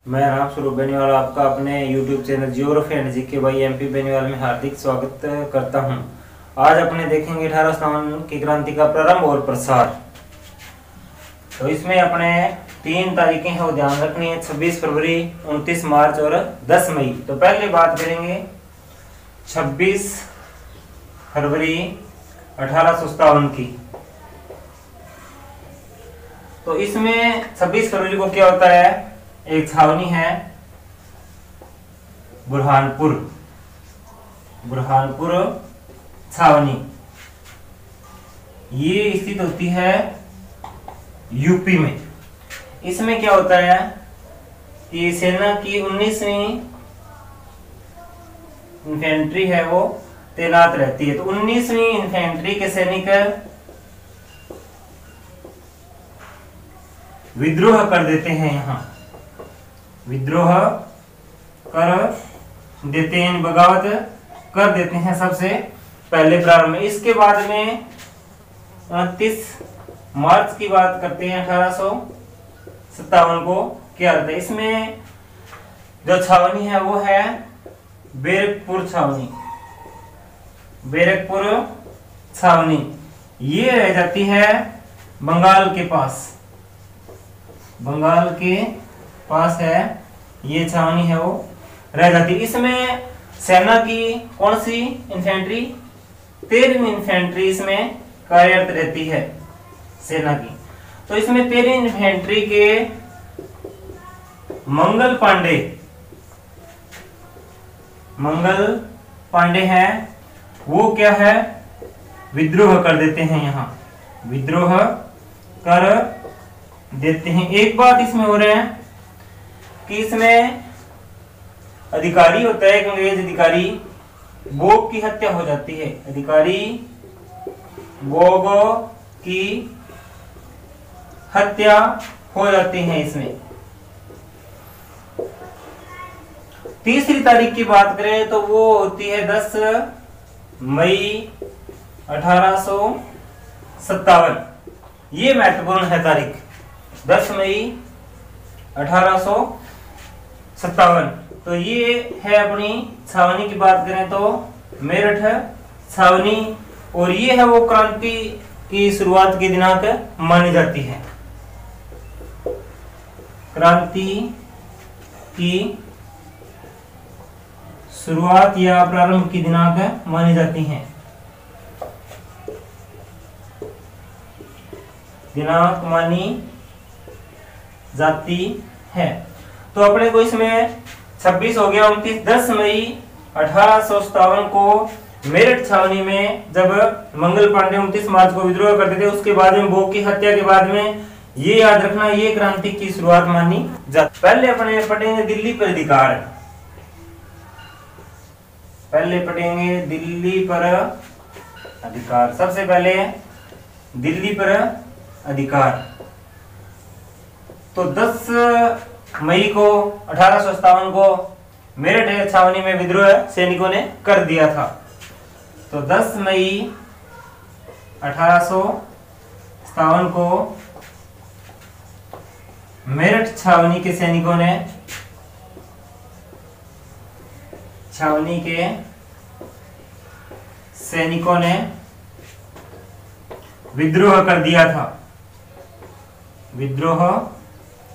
मैं राम स्वरूप बेनीवाल आपका अपने YouTube channel geography and GK by MP Beniwal में हार्दिक स्वागत करता हूं। आज अपने देखेंगे 1857 की क्रांति का प्रारंभ और प्रसार। तो इसमें अपने 3 तारीखें हैं वो ध्यान रखनी है, 26 फरवरी, 29 मार्च और 10 मई। तो पहले बात करेंगे 26 फरवरी 1857 की। तो इसमें 26 फरवरी को क्या होता है, एक छावनी है बुरहानपुर छावनी। ये स्थित होती है यूपी में। इसमें क्या होता है कि सेना की 19वीं इन्फेंट्री है वो तैनात रहती है। तो 19वीं इन्फेंट्री के सैनिक विद्रोह कर देते हैं, यहाँ विद्रोह कर देते हैं, बगावत कर देते हैं सबसे पहले प्रारंभ में। इसके बाद में 29 मार्च की बात करते हैं 1857 को क्या रहता है। इसमें जो छावनी है वो है बैरकपुर छावनी। ये रह जाती है बंगाल के पास है ये छावनी है वो रह जाती। इसमें सेना की कौन सी इन्फेंट्री, 13वीं इन्फेंट्री इसमें कार्यरत रहती है सेना की। तो इसमें 13वीं इन्फेंट्री के मंगल पांडे हैं, वो क्या है, विद्रोह कर देते हैं, यहाँ विद्रोह कर देते हैं। एक बात इसमें हो रहा है कि इसमें अधिकारी होता है, एक अंग्रेज अधिकारी, बोग की हत्या हो जाती है। अधिकारी बोग की हत्या हो जाती है इसमें। तीसरी तारीख की बात करें तो वो होती है 10 मई 1857। ये महत्वपूर्ण है तारीख, 10 मई 1857। तो ये है अपनी छावनी की बात करें तो मेरठ छावनी, और ये है वो क्रांति की शुरुआत की दिनांक मानी जाती है। क्रांति की शुरुआत या प्रारंभ की दिनांक मानी जाती है, दिनांक मानी जाती है। तो अपने को इसमें 26 हो गया, 29, 10 मई 1857 को मेरठ छावनी में जब मंगल पांडे 29 मार्च को विद्रोह करते थे, उसके बाद में बोग की हत्या के बाद में, ये याद रखना, ये क्रांति की शुरुआत मानी जाती। पहले अपने पढ़ेंगे दिल्ली पर अधिकार। सबसे पहले दिल्ली पर अधिकार। तो 10 मई को 1857 को मेरठ छावनी में विद्रोह सैनिकों ने कर दिया था। तो 10 मई 1857 को मेरठ छावनी के सैनिकों ने विद्रोह कर दिया था, विद्रोह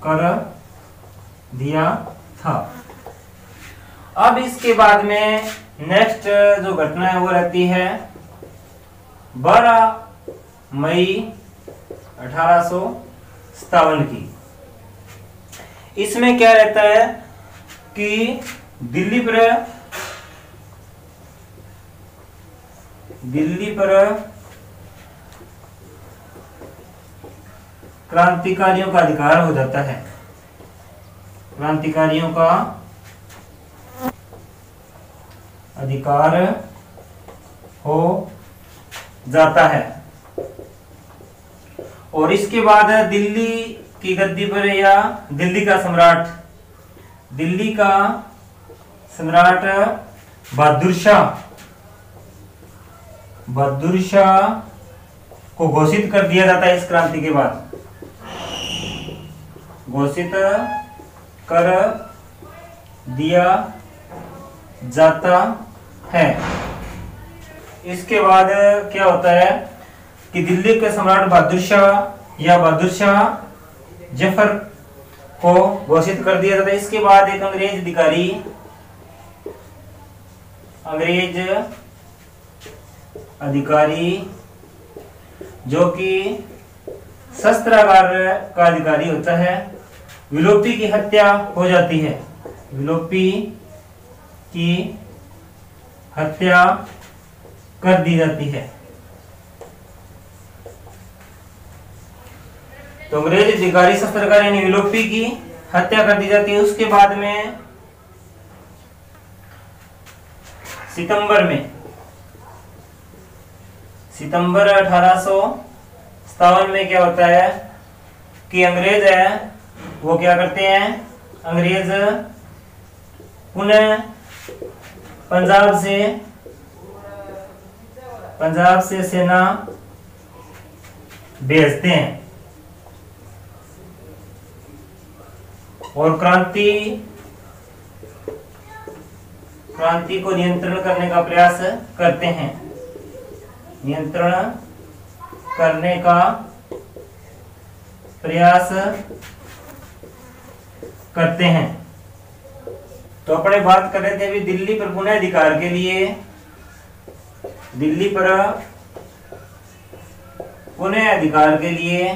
कर दिया था। अब इसके बाद में नेक्स्ट जो घटना है वो रहती है 12 मई 1857 की। इसमें क्या रहता है कि दिल्ली पर क्रांतिकारियों का अधिकार हो जाता है, क्रांतिकारियों का अधिकार हो जाता है। और इसके बाद दिल्ली की गद्दी पर, या दिल्ली का सम्राट बहादुर शाह को घोषित कर दिया जाता है। इस क्रांति के बाद घोषित कर दिया जाता है। इसके बाद क्या होता है कि दिल्ली के सम्राट बहादुर शाह या बहादुर शाह जफर को घोषित कर दिया जाता है। इसके बाद एक अंग्रेज अधिकारी जो कि शस्त्रागार का अधिकारी होता है, विलोपी की हत्या हो जाती है। विलोपी की हत्या कर दी जाती है। तो अंग्रेज अधिकारी शस्त्रागार यानी विलोपी की हत्या कर दी जाती है। उसके बाद में सितंबर 1857 में क्या होता है कि अंग्रेज है वो क्या करते हैं, अंग्रेज पुनः पंजाब से सेना भेजते हैं और क्रांति को नियंत्रण करने का प्रयास करते हैं। तो अपने बात कर रहे थे अभी दिल्ली पर पुनः अधिकार के लिए। दिल्ली पर पुनः अधिकार के लिए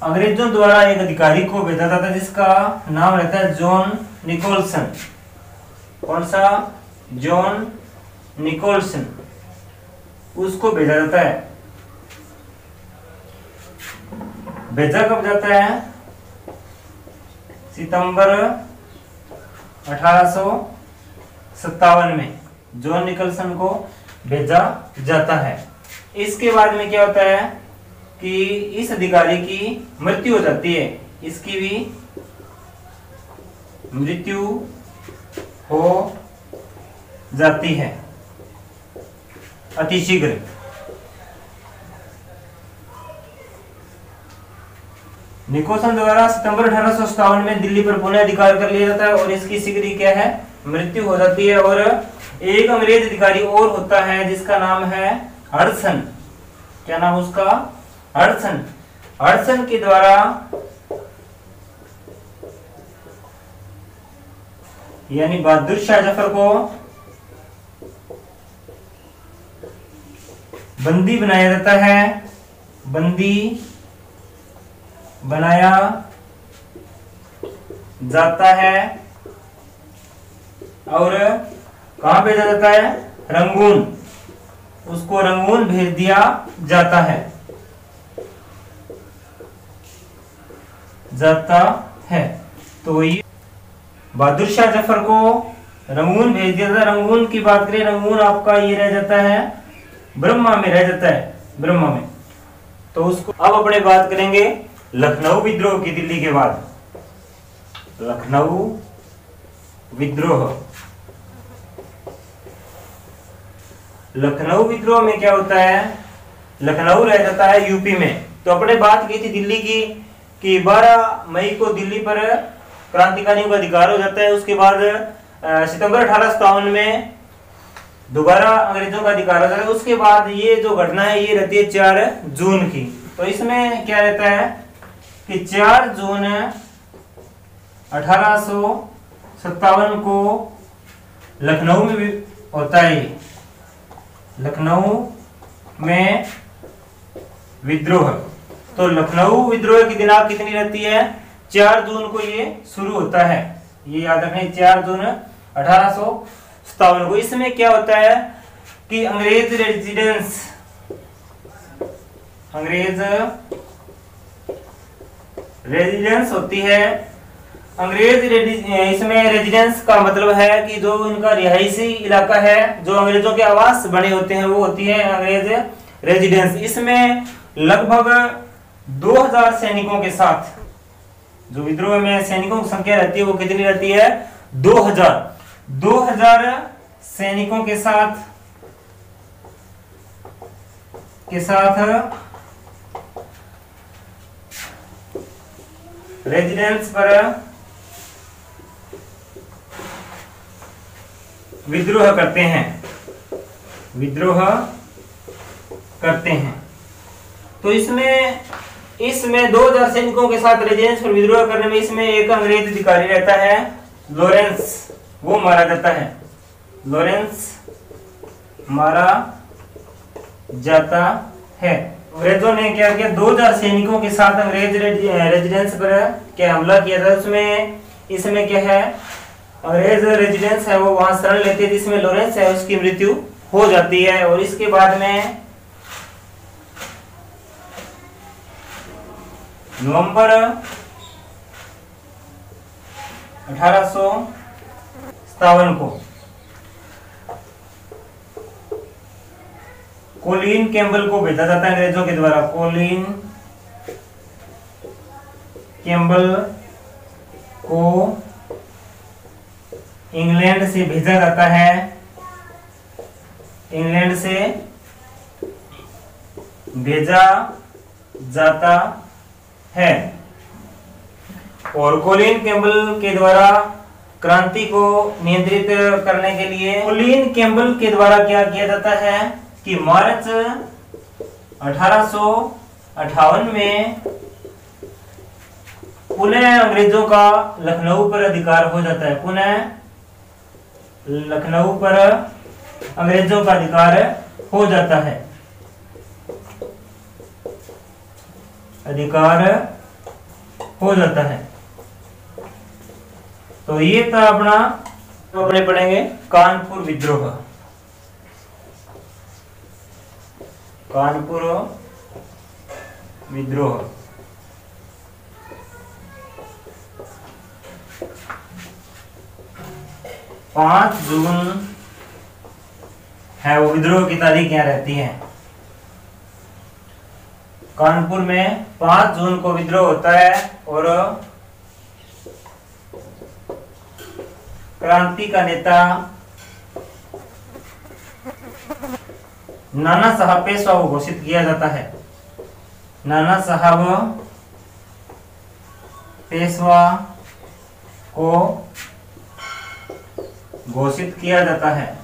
अंग्रेजों द्वारा एक अधिकारी को भेजा जाता है जिसका नाम रहता है जॉन निकोलसन। कौन सा? John Nicholson. उसको भेजा जाता है। भेजा कब जाता है? सितंबर 1857 में जॉन निकोलसन को भेजा जाता है। इसके बाद में क्या होता है कि इस अधिकारी की मृत्यु हो जाती है। इसकी भी मृत्यु हो जाती है अतिशीघ्र। निकोलसन द्वारा सितंबर 1857 में दिल्ली पर पुनः अधिकार कर लिया जाता है और इसकी शीघ्र ही क्या है, मृत्यु हो जाती है। और एक अंग्रेज अधिकारी और होता है जिसका नाम है हडसन। क्या नाम उसका? हडसन। हडसन के द्वारा यानी बहादुर शाह जफर को बंदी बनाया जाता है। बंदी बनाया जाता है और कहां भेजा जाता है? रंगून। उसको रंगून भेज दिया जाता है। तो ये बहादुर शाह जफर को रंगून भेज दिया था। रंगून की बात करें, रंगून आपका ये रह जाता है ब्रह्मा में रह जाता है, ब्रह्मा में। तो उसको अब अपने बात करेंगे लखनऊ विद्रोह की। दिल्ली के बाद लखनऊ विद्रोह। लखनऊ विद्रोह में क्या होता है? लखनऊ रह जाता है यूपी में। तो अपने बात की थी दिल्ली की कि 12 मई को दिल्ली पर क्रांतिकारियों का अधिकार हो जाता है। उसके बाद सितंबर 1857 में दोबारा अंग्रेजों का अधिकार हो जाता है। उसके बाद ये जो घटना है ये रहती है 4 जून की। तो इसमें क्या रहता है कि 4 जून 1857 को लखनऊ में भी होता है। लखनऊ में विद्रोह। तो लखनऊ विद्रोह की दिनांक कितनी रहती है? 4 जून को ये शुरू होता है। ये याद रखें 4 जून 1857 को। इसमें क्या होता है कि अंग्रेज रेजिडेंस होती है। इसमें रेजिडेंस का मतलब है कि जो इनका रिहायशी इलाका है, जो अंग्रेजों के आवास बने होते हैं, वो होती है अंग्रेज रेजिडेंस। इसमें लगभग 2000 सैनिकों के साथ, जो विद्रोह में सैनिकों की संख्या रहती है वो कितनी रहती है? 2000 सैनिकों के साथ रेजिडेंस पर विद्रोह करते हैं, विद्रोह करते हैं। तो इसमें 2000 सैनिकों के साथ रेजिडेंस पर विद्रोह करने में इसमें एक अंग्रेज अधिकारी रहता है लॉरेंस, वो मारा जाता है, लॉरेंस मारा जाता है। अंग्रेजों ने क्या किया, 2000 सैनिकों के साथ अंग्रेज रेजिडेंस पर क्या हमला किया था। उसमें इसमें क्या है, अंग्रेज रेजिडेंस है वो वहां शरण लेते थे, जिसमें लॉरेंस है उसकी मृत्यु हो जाती है। और इसके बाद में नवंबर 1857 को कोलिन कैम्पबेल को भेजा जाता है अंग्रेजों के द्वारा। कोलिन कैम्पबेल को इंग्लैंड से भेजा जाता है, इंग्लैंड से भेजा जाता है। और कोलिन कैम्पबेल के द्वारा क्रांति को नियंत्रित करने के लिए कोलिन कैम्पबेल के द्वारा क्या किया जाता है कि मार्च 1858 में पुनः अंग्रेजों का लखनऊ पर अधिकार हो जाता है, पुनः लखनऊ पर अंग्रेजों का अधिकार हो जाता है, अधिकार हो जाता है। तो ये था अपना, तो अपने पढ़ेंगे कानपुर विद्रोह, कानपुर विद्रोह। पांच जून है वो विद्रोह की तारीख यहाँ रहती है। कानपुर में 5 जून को विद्रोह होता है और क्रांति का नेता नाना साहब पेशवा को घोषित किया जाता है, नाना साहब पेशवा को घोषित किया जाता है।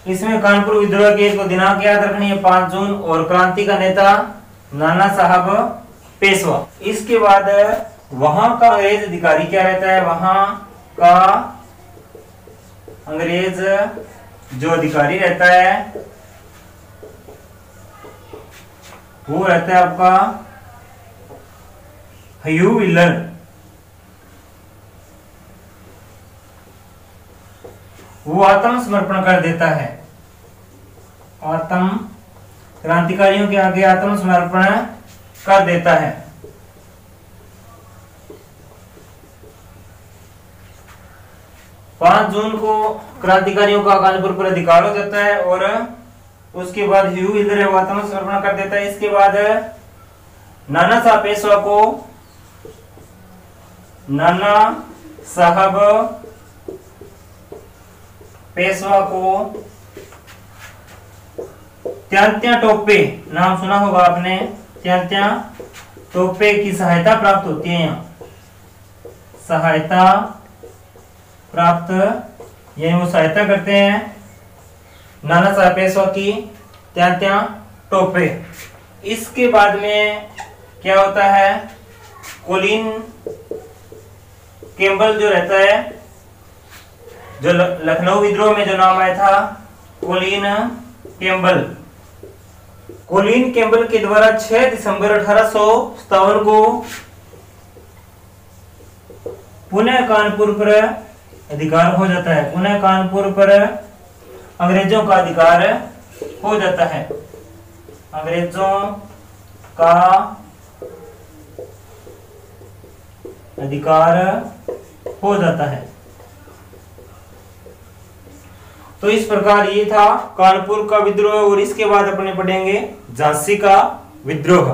इसमें कानपुर विद्रोह की एक दिनांक याद रखनी है 5 जून और क्रांति का नेता नाना साहब पेशवा। इसके बाद वहां का अंग्रेज अधिकारी क्या रहता है, वहां का अंग्रेज जो अधिकारी रहता है वो रहता है आपका ह्यू व्हीलर। वो आत्मसमर्पण कर देता है, क्रांतिकारियों के आगे आत्मसमर्पण कर देता है। पांच जून को क्रांतिकारियों का कानपुर पर अधिकार हो जाता है और उसके बाद ह्यू व्हीलर है वो आत्मसमर्पण कर देता है। इसके बाद नाना साहब पेशवा को, नाना साहब पेशवा को त्यांत्या टोपे, नाम सुना होगा आपने, त्यांत्या टोपे की सहायता प्राप्त होती है। यहाँ सहायता प्राप्त, यानी वो सहायता करते हैं नाना साहब पेशवा की, त्यांत्या टोपे। इसके बाद में क्या होता है, कोलिन कैम्पबेल जो रहता है, जो लखनऊ विद्रोह में जो नाम आया था कोलिन कैम्पबेल, कोलिन कैम्पबेल के द्वारा 6 दिसंबर 1857 को पुनः कानपुर पर अधिकार हो जाता है, पुनः कानपुर पर अंग्रेजों का अधिकार हो जाता है, अंग्रेजों का अधिकार हो जाता है। तो इस प्रकार ये था कानपुर का विद्रोह और इसके बाद अपने पढ़ेंगे झांसी का विद्रोह।